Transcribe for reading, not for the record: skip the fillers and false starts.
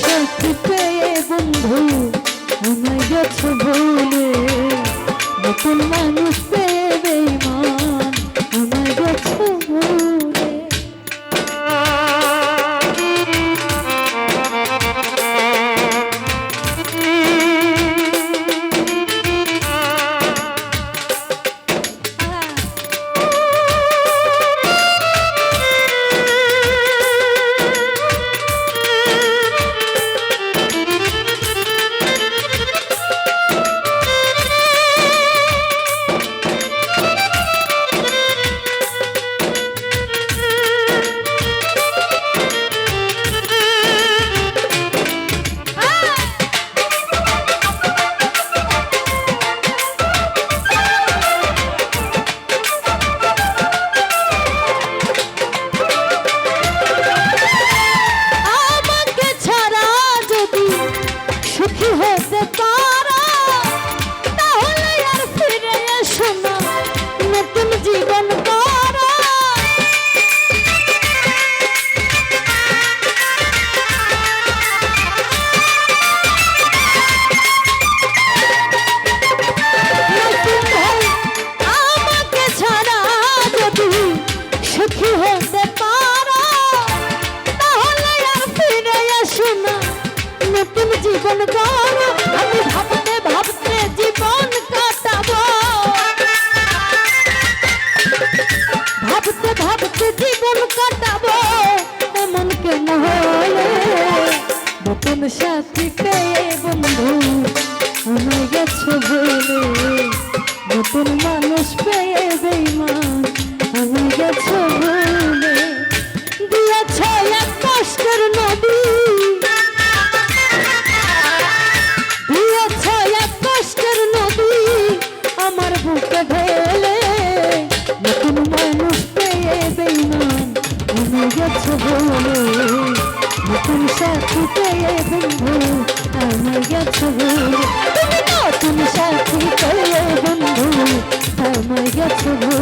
সাথী পেয়ে বন্ধু আমায় গেছো ভুলে, নতুন মানুষ পেয়ে বেঈমান আমায় গেছো ভুলে। জীবন গড়ো আমি ভাবতে ভাবতে জীবন কাটাবো, ভাবতে ভাবতে জীবন কাটাবো, এমন কেন হলে নতুন সাথী পেয়ে বন্ধু আমায় গেছো ভুলে, নতুন মানুষ পেয়ে বেঈমান আমায় গেছো ভুলে। দিয়েছ এক কষ্টের নদী, বুকে ঢেলে, নতুন মানুষ পেয়ে বেঈমান আমায় গেছো ভুলে, নতুন সাথী পেয়ে বন্ধু আমায় গেছো ভুলে, নতুন সাথী পেয়ে বন্ধু আমায় গেছো ভুলে।